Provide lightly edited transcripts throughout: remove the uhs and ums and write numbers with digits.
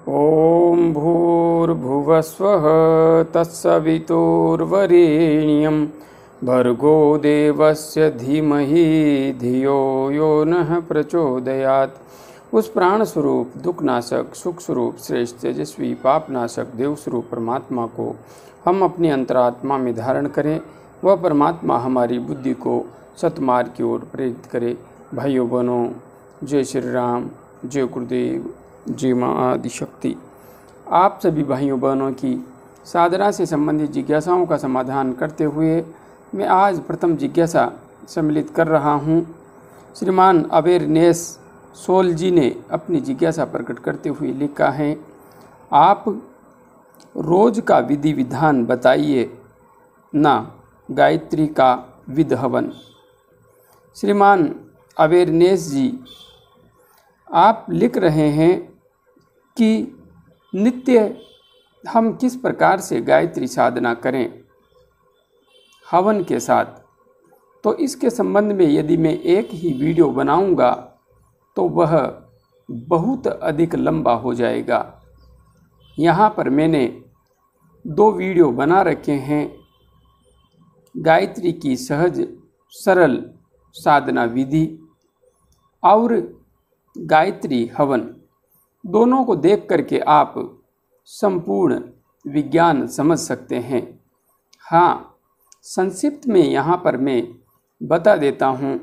ॐ भूर्भुवस्वः तत्सवितुर्वरेण्यं भर्गो देवस्य धीमहि धियो यो नः प्रचोदयात्। उस प्राण स्वरूप, दुखनाशक, सुख स्वरूप, श्रेष्ठ, तेजस्वी, पापनाशक, देव स्वरूप परमात्मा को हम अपनी अंतरात्मा में धारण करें। वह परमात्मा हमारी बुद्धि को सतमार्ग की ओर प्रेरित करे। भाइयों बहनों, जय श्री राम, जय गुरुदेव, जय माँ आदिशक्ति। आप सभी भाइयों बहनों की साधना से संबंधित जिज्ञासाओं का समाधान करते हुए मैं आज प्रथम जिज्ञासा सम्मिलित कर रहा हूँ। श्रीमान अवेयरनेस सोल जी ने अपनी जिज्ञासा प्रकट करते हुए लिखा है, आप रोज का विधि विधान बताइए ना, गायत्री का विध हवन। श्रीमान अवेयरनेस जी, आप लिख रहे हैं कि नित्य हम किस प्रकार से गायत्री साधना करें हवन के साथ, तो इसके संबंध में यदि मैं एक ही वीडियो बनाऊंगा तो वह बहुत अधिक लंबा हो जाएगा। यहाँ पर मैंने 2 वीडियो बना रखे हैं। गायत्री की सहज सरल साधना विधि और गायत्री हवन, दोनों को देख करके आप संपूर्ण विज्ञान समझ सकते हैं। हाँ, संक्षिप्त में यहाँ पर मैं बता देता हूँ।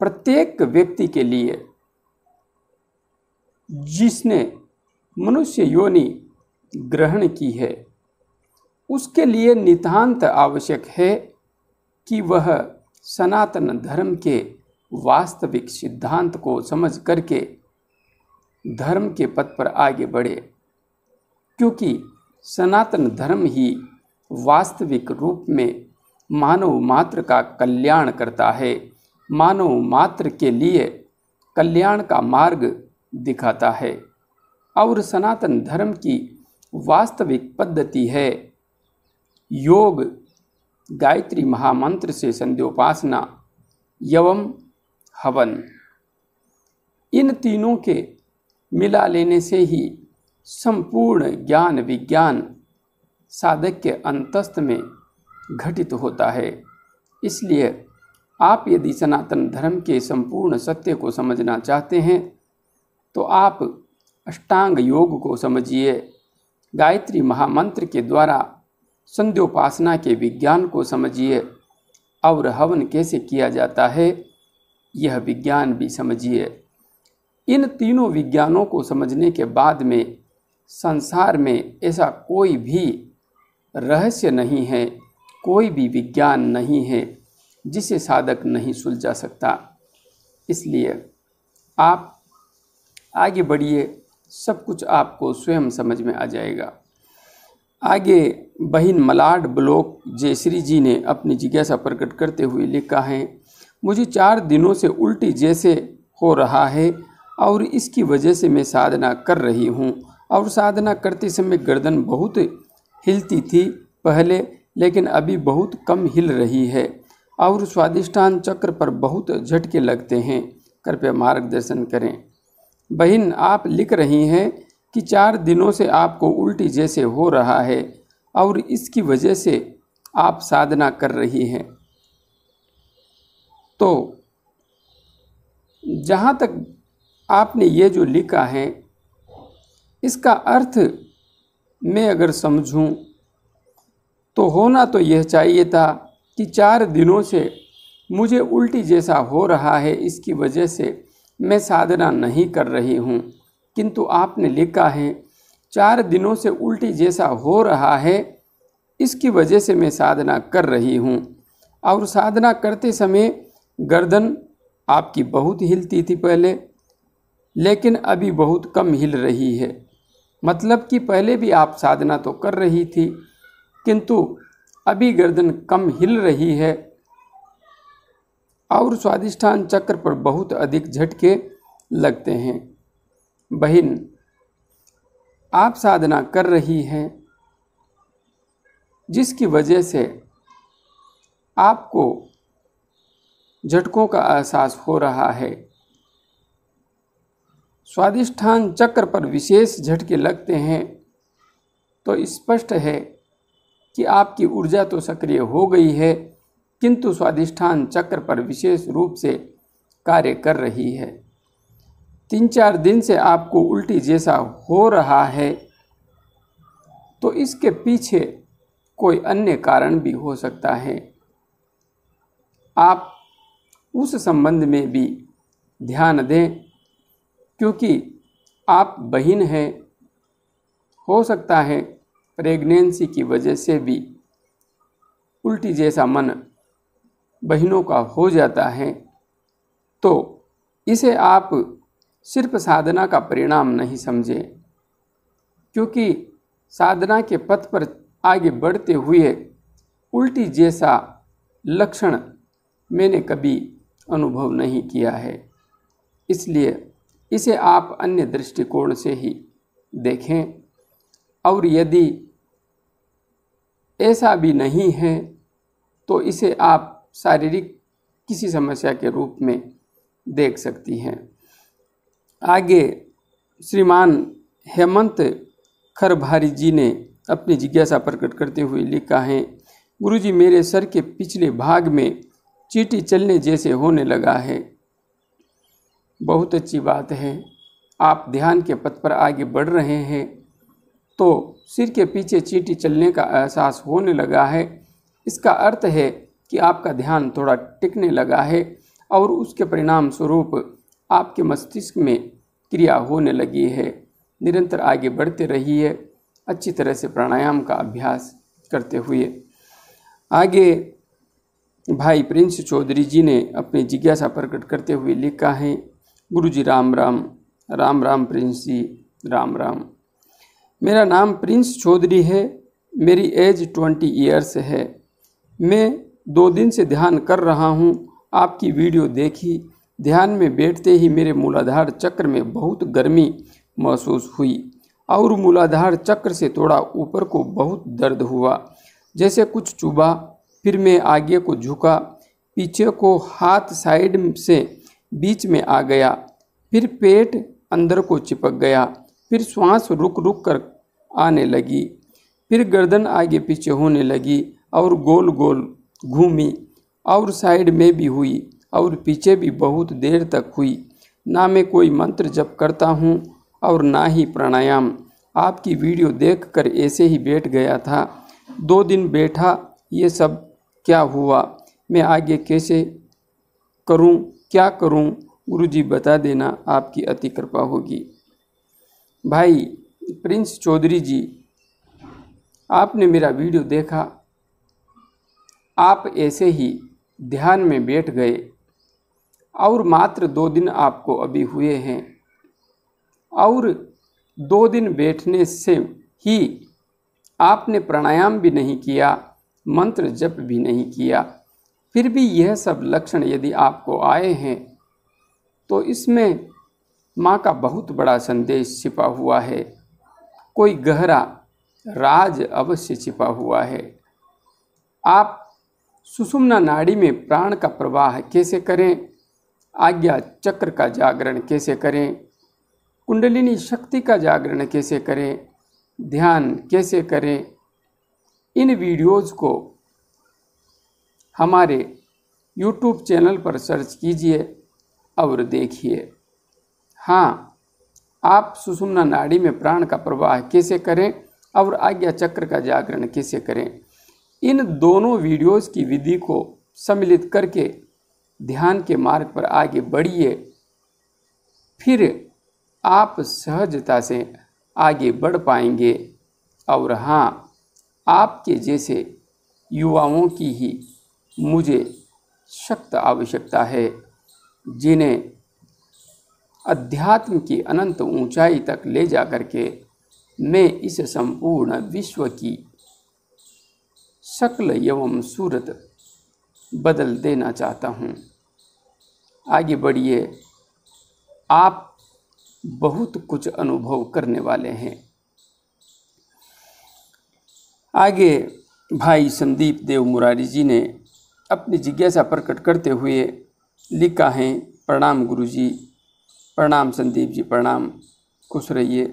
प्रत्येक व्यक्ति के लिए जिसने मनुष्य योनि ग्रहण की है, उसके लिए नितांत आवश्यक है कि वह सनातन धर्म के वास्तविक सिद्धांत को समझ करके धर्म के पथ पर आगे बढ़े, क्योंकि सनातन धर्म ही वास्तविक रूप में मानव मात्र का कल्याण करता है, मानव मात्र के लिए कल्याण का मार्ग दिखाता है। और सनातन धर्म की वास्तविक पद्धति है योग, गायत्री महामंत्र से संध्योपासना एवं हवन। इन तीनों के मिला लेने से ही संपूर्ण ज्ञान विज्ञान साधक के अंतस्थ में घटित होता है। इसलिए आप यदि सनातन धर्म के संपूर्ण सत्य को समझना चाहते हैं तो आप अष्टांग योग को समझिए, गायत्री महामंत्र के द्वारा संध्योपासना के विज्ञान को समझिए और हवन कैसे किया जाता है यह विज्ञान भी समझिए। इन तीनों विज्ञानों को समझने के बाद में संसार में ऐसा कोई भी रहस्य नहीं है, कोई भी विज्ञान नहीं है जिसे साधक नहीं सुलझा सकता। इसलिए आप आगे बढ़िए, सब कुछ आपको स्वयं समझ में आ जाएगा। आगे बहिन मलाड ब्लॉक जयश्री जी ने अपनी जिज्ञासा प्रकट करते हुए लिखा है, मुझे 4 दिनों से उल्टी जैसे हो रहा है और इसकी वजह से मैं साधना कर रही हूँ और साधना करते समय गर्दन बहुत हिलती थी पहले, लेकिन अभी बहुत कम हिल रही है और स्वादिष्टान चक्र पर बहुत झटके लगते हैं, कृपया मार्गदर्शन करें। बहन, आप लिख रही हैं कि 4 दिनों से आपको उल्टी जैसे हो रहा है और इसकी वजह से आप साधना कर रही हैं। तो जहाँ तक आपने ये जो लिखा है, इसका अर्थ मैं अगर समझूं तो होना तो यह चाहिए था कि 4 दिनों से मुझे उल्टी जैसा हो रहा है, इसकी वजह से मैं साधना नहीं कर रही हूँ। किंतु आपने लिखा है 4 दिनों से उल्टी जैसा हो रहा है, इसकी वजह से मैं साधना कर रही हूँ और साधना करते समय गर्दन आपकी बहुत हिलती थी पहले, लेकिन अभी बहुत कम हिल रही है। मतलब कि पहले भी आप साधना तो कर रही थी किंतु अभी गर्दन कम हिल रही है और स्वादिष्टान चक्र पर बहुत अधिक झटके लगते हैं। बहन, आप साधना कर रही हैं जिसकी वजह से आपको झटकों का एहसास हो रहा है। स्वादिष्ठान चक्र पर विशेष झटके लगते हैं तो स्पष्ट है कि आपकी ऊर्जा तो सक्रिय हो गई है, किंतु स्वादिष्ठान चक्र पर विशेष रूप से कार्य कर रही है। 3-4 दिन से आपको उल्टी जैसा हो रहा है तो इसके पीछे कोई अन्य कारण भी हो सकता है। आप उस संबंध में भी ध्यान दें, क्योंकि आप बहिन हैं। हो सकता है प्रेगनेंसी की वजह से भी उल्टी जैसा मन बहिनों का हो जाता है, तो इसे आप सिर्फ साधना का परिणाम नहीं समझें, क्योंकि साधना के पथ पर आगे बढ़ते हुए उल्टी जैसा लक्षण मैंने कभी अनुभव नहीं किया है। इसलिए इसे आप अन्य दृष्टिकोण से ही देखें, और यदि ऐसा भी नहीं है तो इसे आप शारीरिक किसी समस्या के रूप में देख सकती हैं। आगे श्रीमान हेमंत खरभारी जी ने अपनी जिज्ञासा प्रकट करते हुए लिखा है, गुरुजी मेरे सर के पिछले भाग में चींटी चलने जैसे होने लगा है। बहुत अच्छी बात है, आप ध्यान के पथ पर आगे बढ़ रहे हैं तो सिर के पीछे चींटी चलने का एहसास होने लगा है। इसका अर्थ है कि आपका ध्यान थोड़ा टिकने लगा है और उसके परिणाम स्वरूप आपके मस्तिष्क में क्रिया होने लगी है। निरंतर आगे बढ़ते रहिए, अच्छी तरह से प्राणायाम का अभ्यास करते हुए। आगे भाई प्रिंस चौधरी जी ने अपनी जिज्ञासा प्रकट करते हुए लिखा है, गुरुजी राम राम। राम राम प्रिंस जी, राम राम। मेरा नाम प्रिंस चौधरी है, मेरी एज 20 ईयर्स है। मैं 2 दिन से ध्यान कर रहा हूँ। आपकी वीडियो देखी, ध्यान में बैठते ही मेरे मूलाधार चक्र में बहुत गर्मी महसूस हुई और मूलाधार चक्र से थोड़ा ऊपर को बहुत दर्द हुआ, जैसे कुछ चुभा। फिर मैं आगे को झुका, पीछे को हाथ साइड से बीच में आ गया, फिर पेट अंदर को चिपक गया, फिर श्वास रुक रुक कर आने लगी, फिर गर्दन आगे पीछे होने लगी और गोल गोल घूमी और साइड में भी हुई और पीछे भी बहुत देर तक हुई। ना मैं कोई मंत्र जप करता हूँ और ना ही प्राणायाम। आपकी वीडियो देखकर ऐसे ही बैठ गया था। 2 दिन बैठा, ये सब क्या हुआ? मैं आगे कैसे करूँ, क्या करूँ? गुरुजी बता देना, आपकी अति कृपा होगी। भाई प्रिंस चौधरी जी, आपने मेरा वीडियो देखा, आप ऐसे ही ध्यान में बैठ गए और मात्र 2 दिन आपको अभी हुए हैं और 2 दिन बैठने से ही आपने प्राणायाम भी नहीं किया, मंत्र जप भी नहीं किया। फिर भी यह सब लक्षण यदि आपको आए हैं तो इसमें माँ का बहुत बड़ा संदेश छिपा हुआ है, कोई गहरा राज अवश्य छिपा हुआ है। आप सुषुम्ना नाड़ी में प्राण का प्रवाह कैसे करें, आज्ञा चक्र का जागरण कैसे करें, कुंडलिनी शक्ति का जागरण कैसे करें, ध्यान कैसे करें, इन वीडियोज़ को हमारे YouTube चैनल पर सर्च कीजिए और देखिए। हाँ, आप सुषुम्ना नाड़ी में प्राण का प्रवाह कैसे करें और आज्ञा चक्र का जागरण कैसे करें, इन दोनों वीडियोस की विधि को सम्मिलित करके ध्यान के मार्ग पर आगे बढ़िए। फिर आप सहजता से आगे बढ़ पाएंगे। और हाँ, आपके जैसे युवाओं की ही मुझे सख्त आवश्यकता है, जिन्हें अध्यात्म की अनंत ऊंचाई तक ले जा कर के मैं इस संपूर्ण विश्व की शक्ल एवं सूरत बदल देना चाहता हूँ। आगे बढ़िए, आप बहुत कुछ अनुभव करने वाले हैं। आगे भाई संदीप देव मुरारी जी ने अपनी जिज्ञासा प्रकट करते हुए लिखा है, प्रणाम गुरुजी, प्रणाम संदीप जी, प्रणाम, खुश रहिए।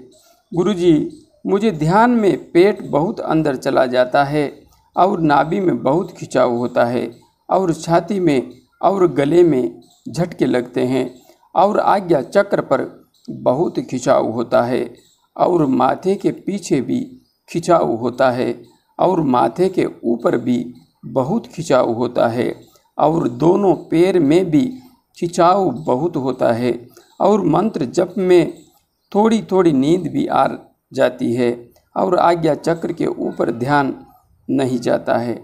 गुरुजी, मुझे ध्यान में पेट बहुत अंदर चला जाता है और नाभि में बहुत खिंचाव होता है और छाती में और गले में झटके लगते हैं और आज्ञा चक्र पर बहुत खिंचाव होता है और माथे के पीछे भी खिंचाव होता है और माथे के ऊपर भी बहुत खिंचाव होता है और दोनों पैर में भी खिंचाव बहुत होता है और मंत्र जप में थोड़ी थोड़ी नींद भी आ जाती है और आज्ञा चक्र के ऊपर ध्यान नहीं जाता है।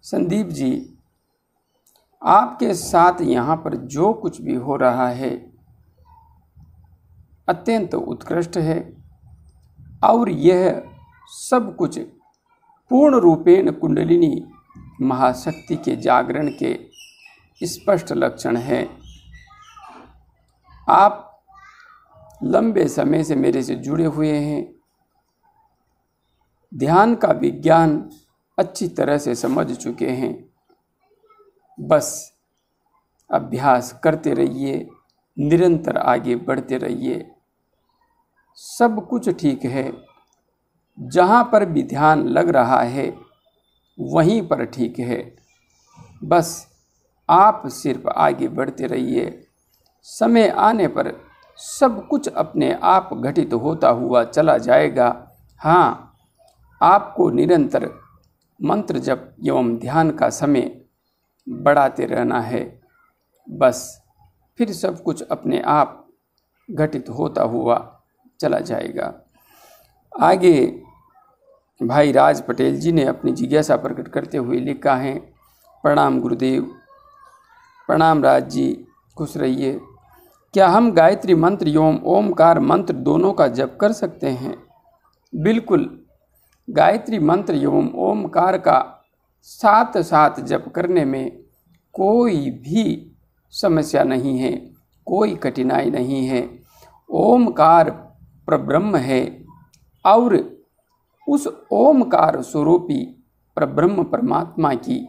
संदीप जी, आपके साथ यहाँ पर जो कुछ भी हो रहा है अत्यंत उत्कृष्ट है और यह सब कुछ पूर्ण रूपेण कुंडलिनी महाशक्ति के जागरण के स्पष्ट लक्षण हैं। आप लंबे समय से मेरे से जुड़े हुए हैं, ध्यान का विज्ञान अच्छी तरह से समझ चुके हैं। बस अभ्यास करते रहिए, निरंतर आगे बढ़ते रहिए, सब कुछ ठीक है। जहाँ पर भी ध्यान लग रहा है वहीं पर ठीक है। बस आप सिर्फ आगे बढ़ते रहिए, समय आने पर सब कुछ अपने आप घटित होता हुआ चला जाएगा। हाँ, आपको निरंतर मंत्र जप एवं ध्यान का समय बढ़ाते रहना है, बस फिर सब कुछ अपने आप घटित होता हुआ चला जाएगा। आगे भाई राज पटेल जी ने अपनी जिज्ञासा प्रकट करते हुए लिखा है, प्रणाम गुरुदेव। प्रणाम राज जी, खुश रहिए। क्या हम गायत्री मंत्र एवं ओमकार मंत्र दोनों का जप कर सकते हैं? बिल्कुल, गायत्री मंत्र एवं ओमकार का साथ साथ जप करने में कोई भी समस्या नहीं है, कोई कठिनाई नहीं है। ओमकार परब्रह्म है और उस ओमकार स्वरूपी परब्रह्म परमात्मा की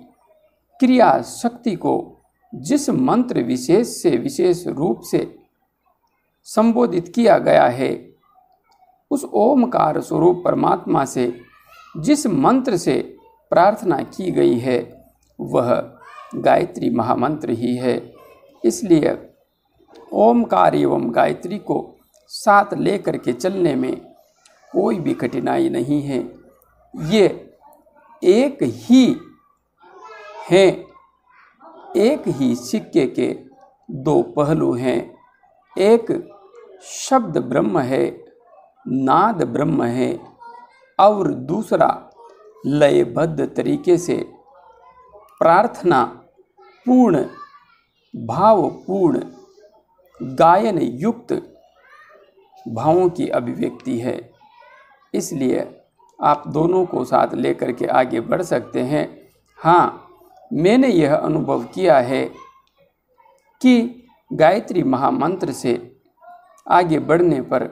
क्रिया शक्ति को जिस मंत्र विशेष से विशेष रूप से संबोधित किया गया है, उस ओमकार स्वरूप परमात्मा से जिस मंत्र से प्रार्थना की गई है वह गायत्री महामंत्र ही है। इसलिए ओमकार एवं गायत्री को साथ लेकर के चलने में कोई भी कठिनाई नहीं है। ये एक ही हैं, एक ही सिक्के के दो पहलू हैं। एक शब्द ब्रह्म है, नाद ब्रह्म है और दूसरा लयबद्ध तरीके से प्रार्थना पूर्ण, भावपूर्ण, गायन युक्त भावों की अभिव्यक्ति है। इसलिए आप दोनों को साथ लेकर के आगे बढ़ सकते हैं। हाँ, मैंने यह अनुभव किया है कि गायत्री महामंत्र से आगे बढ़ने पर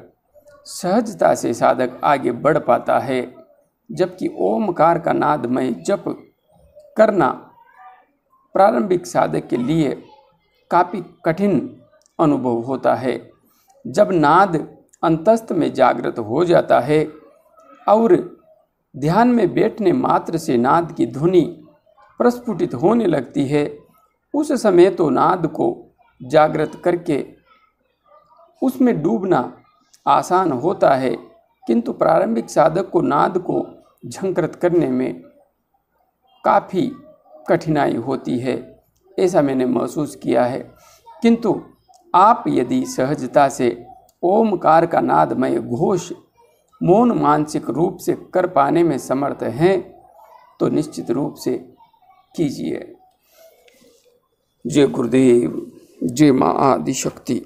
सहजता से साधक आगे बढ़ पाता है, जबकि ओमकार का नादमय जप करना प्रारंभिक साधक के लिए काफ़ी कठिन अनुभव होता है। जब नाद अंतस्थ में जागृत हो जाता है और ध्यान में बैठने मात्र से नाद की ध्वनि प्रस्फुटित होने लगती है, उस समय तो नाद को जागृत करके उसमें डूबना आसान होता है, किंतु प्रारंभिक साधक को नाद को झंकृत करने में काफ़ी कठिनाई होती है। ऐसा मैंने महसूस किया है। किंतु आप यदि सहजता से ओमकार का नादमय घोष मौन मानसिक रूप से कर पाने में समर्थ हैं तो निश्चित रूप से कीजिए। जय गुरुदेव, जय माँ आदिशक्ति।